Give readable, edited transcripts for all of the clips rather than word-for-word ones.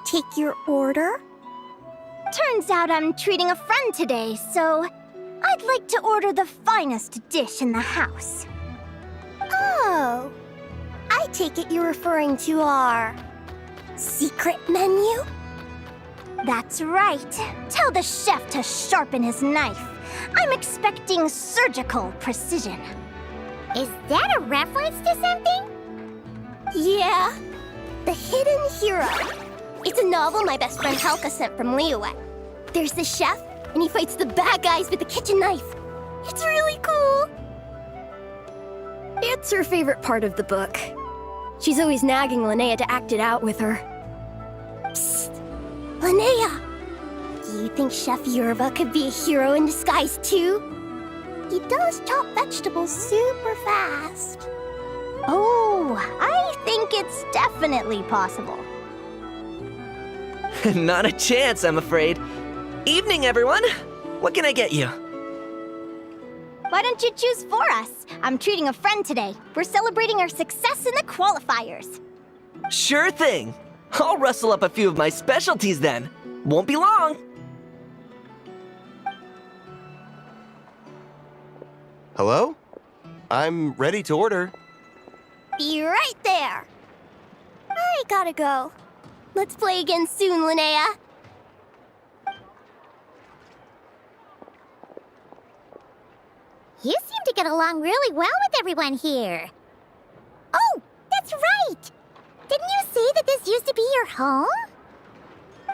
take your order? Turns out I'm treating a friend today, so I'd like to order the finest dish in the house. Oh, I take it you're referring to our secret menu? That's right. Tell the chef to sharpen his knife. I'm expecting surgical precision. Is that a reference to something? Yeah, The Hidden Hero. It's a novel my best friend Helka sent from Linnéa. There's the chef, and he fights the bad guys with a kitchen knife. It's really cool. It's her favorite part of the book. She's always nagging Linnéa to act it out with her. Psst! Linnéa! Do you think Chef Yerba could be a hero in disguise too? He does chop vegetables super fast. Oh, I think it's definitely possible. Not a chance, I'm afraid. Evening, everyone. What can I get you? Why don't you choose for us? I'm treating a friend today. We're celebrating our success in the qualifiers. Sure thing. I'll rustle up a few of my specialties then. Won't be long. Hello? I'm ready to order. Be right there. I gotta go. Let's play again soon, Linnéa. You seem to get along really well with everyone here. Oh, that's right! Didn't you say that this used to be your home?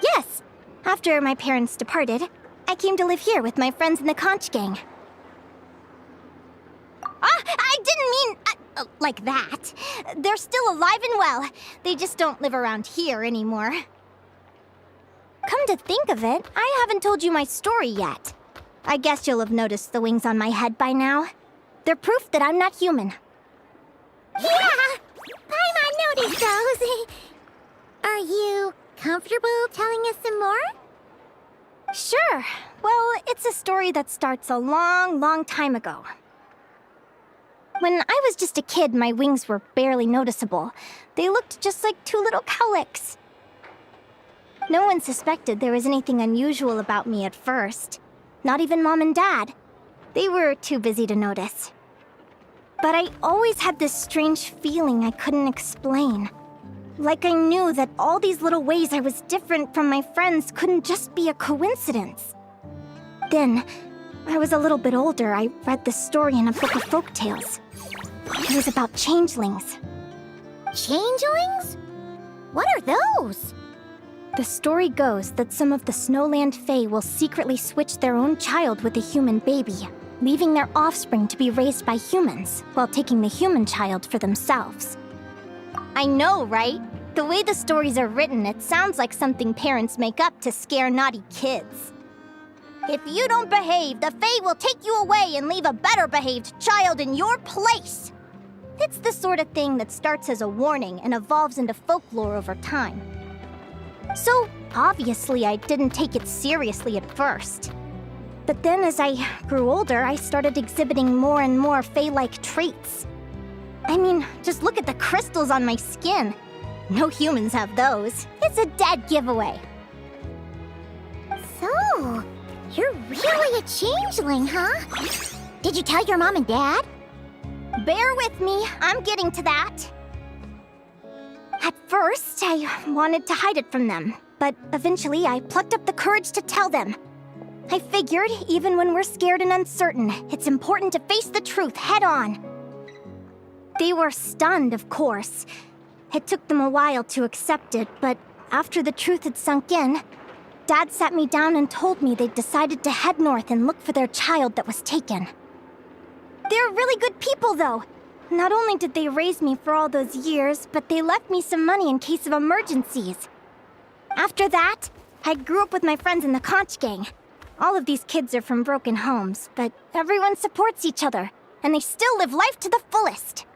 Yes. After my parents departed, I came to live here with my friends in the conch gang. I didn't mean like that. They're still alive and well. They just don't live around here anymore. Come to think of it, I haven't told you my story yet. I guess you'll have noticed the wings on my head by now. They're proof that I'm not human. Yeah! Paimon noticed those. Are you comfortable telling us some more? Sure. Well, it's a story that starts a long, long time ago. When I was just a kid, my wings were barely noticeable. They looked just like two little cowlicks. No one suspected there was anything unusual about me at first. Not even Mom and Dad. They were too busy to notice. But I always had this strange feeling I couldn't explain. Like I knew that all these little ways I was different from my friends couldn't just be a coincidence. Then, when I was a little bit older, I read this story in a book of folktales. It was about changelings. Changelings? What are those? The story goes that some of the Snowland Fae will secretly switch their own child with a human baby, leaving their offspring to be raised by humans, while taking the human child for themselves. I know, right? The way the stories are written, it sounds like something parents make up to scare naughty kids. If you don't behave, the Fae will take you away and leave a better-behaved child in your place. It's the sort of thing that starts as a warning and evolves into folklore over time. So, obviously, I didn't take it seriously at first. But then as I grew older, I started exhibiting more and more Fae-like traits. I mean, just look at the crystals on my skin. No humans have those. It's a dead giveaway. So, you're really a changeling, huh? Did you tell your mom and dad? Bear with me, I'm getting to that. At first, I wanted to hide it from them, but eventually I plucked up the courage to tell them. I figured, even when we're scared and uncertain, it's important to face the truth head on. They were stunned, of course. It took them a while to accept it, but after the truth had sunk in, Dad sat me down and told me they'd decided to head north and look for their child that was taken. They're really good people, though. Not only did they raise me for all those years, but they left me some money in case of emergencies. After that, I grew up with my friends in the conch gang. All of these kids are from broken homes, but everyone supports each other, and they still live life to the fullest.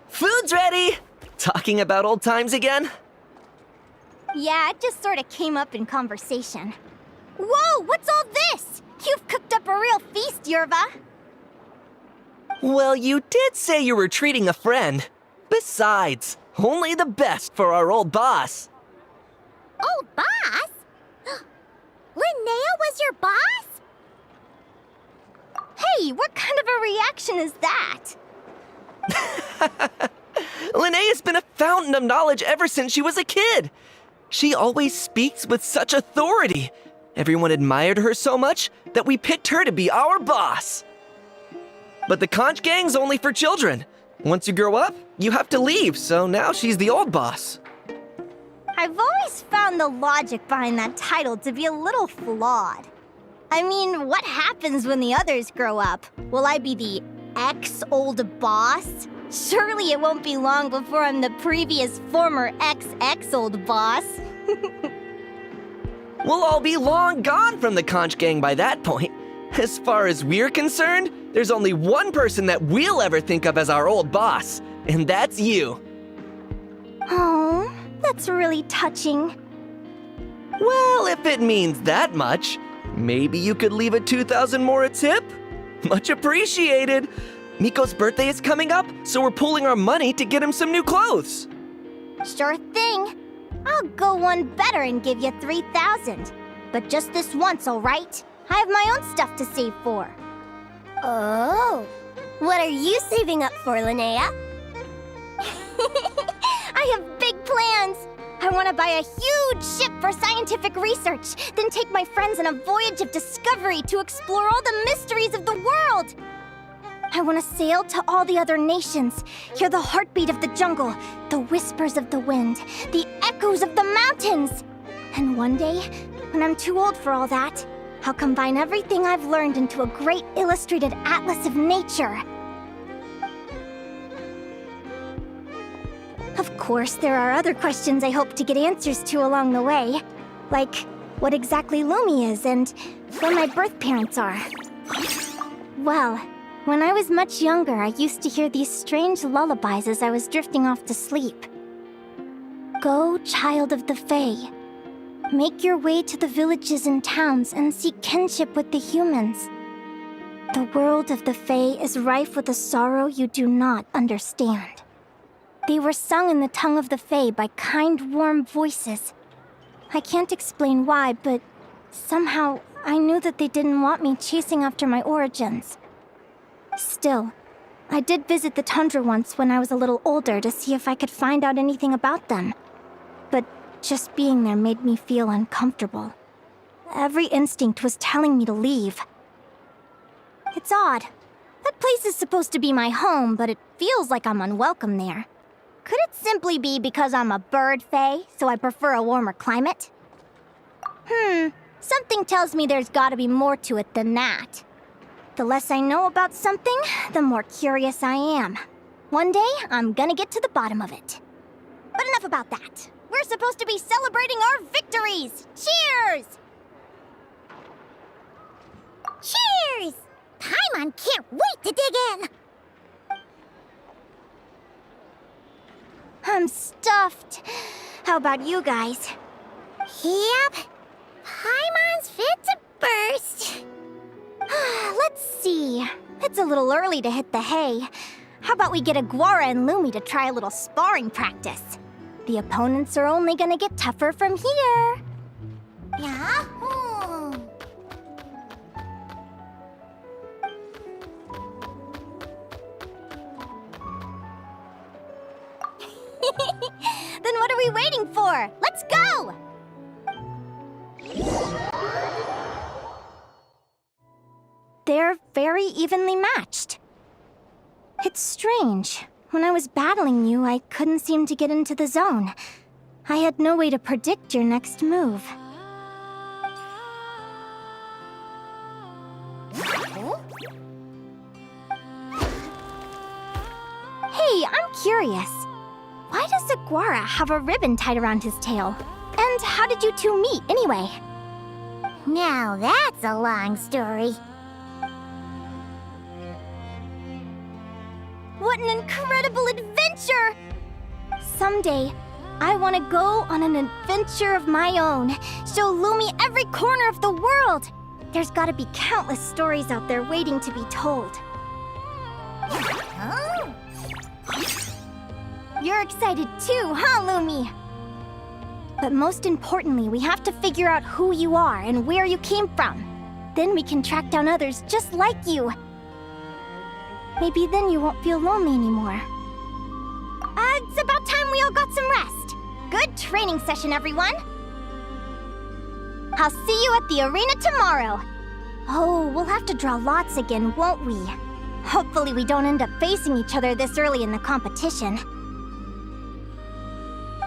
Food's ready! Talking about old times again? Yeah, it just sort of came up in conversation. Whoa, what's all this? You've cooked up a real feast, Yerba. Well, you did say you were treating a friend. Besides, only the best for our old boss. Old boss? Linnéa was your boss? Hey, what kind of a reaction is that? Linnéa's been a fountain of knowledge ever since she was a kid. She always speaks with such authority. Everyone admired her so much that we picked her to be our boss. But the conch gang's only for children. Once you grow up, you have to leave, so now she's the old boss. I've always found the logic behind that title to be a little flawed. I mean, what happens when the others grow up? Will I be the ex-old boss? Surely it won't be long before I'm the previous former ex-old boss. We'll all be long gone from the conch gang by that point. As far as we're concerned, there's only one person that we'll ever think of as our old boss, and that's you. Oh, that's really touching. Well, if it means that much, maybe you could leave a 2,000 more a tip? Much appreciated. Miko's birthday is coming up, so we're pooling our money to get him some new clothes. Sure thing. I'll go one better and give you 3,000. But just this once, all right? I have my own stuff to save for. Oh, what are you saving up for, Linnéa? I have big plans. I want to buy a huge ship for scientific research, then take my friends on a voyage of discovery to explore all the mysteries of the world. I want to sail to all the other nations, hear the heartbeat of the jungle, the whispers of the wind, the echoes of the mountains. And one day, when I'm too old for all that, I'll combine everything I've learned into a great illustrated atlas of nature. Of course, there are other questions I hope to get answers to along the way. Like, what exactly Lumi is and where my birth parents are. Well, when I was much younger, I used to hear these strange lullabies as I was drifting off to sleep. Go, child of the Fae. Make your way to the villages and towns and seek kinship with the humans. The world of the Fae is rife with a sorrow you do not understand. They were sung in the tongue of the Fae by kind, warm voices. I can't explain why, but somehow I knew that they didn't want me chasing after my origins. Still, I did visit the tundra once when I was a little older to see if I could find out anything about them. But just being there made me feel uncomfortable. Every instinct was telling me to leave. It's odd. That place is supposed to be my home, but it feels like I'm unwelcome there. Could it simply be because I'm a bird fae, so I prefer a warmer climate? Something tells me there's gotta be more to it than that. The less I know about something, the more curious I am. One day, I'm gonna get to the bottom of it. But enough about that. We're supposed to be celebrating our victories! Cheers! Cheers! Paimon can't wait to dig in! I'm stuffed. How about you guys? Yep. Paimon's fit to burst. Let's see. It's a little early to hit the hay. How about we get Aguara and Lumi to try a little sparring practice? The opponents are only gonna get tougher from here. Yahoo! Then what are we waiting for? Let's go! They're very evenly matched. It's strange. When I was battling you, I couldn't seem to get into the zone. I had no way to predict your next move. Hey, I'm curious. Why does Aguara have a ribbon tied around his tail? And how did you two meet, anyway? Now that's a long story. What an incredible adventure! Someday, I want to go on an adventure of my own. Show Lumi every corner of the world. There's gotta be countless stories out there waiting to be told. You're excited too, huh, Lumi? But most importantly, we have to figure out who you are and where you came from. Then we can track down others just like you. Maybe then you won't feel lonely anymore. It's about time we all got some rest. Good training session, everyone. I'll see you at the arena tomorrow. Oh, we'll have to draw lots again, won't we? Hopefully we don't end up facing each other this early in the competition.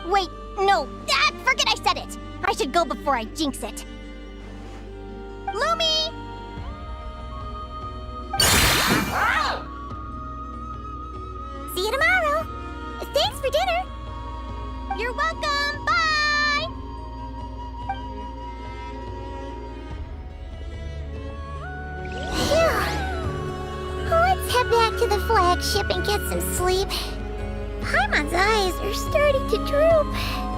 Wait, no, forget I said it. I should go before I jinx it. Lumi! See you tomorrow. Thanks for dinner. You're welcome, bye! Phew. Let's head back to the flagship and get some sleep. Paimon's eyes are starting to droop.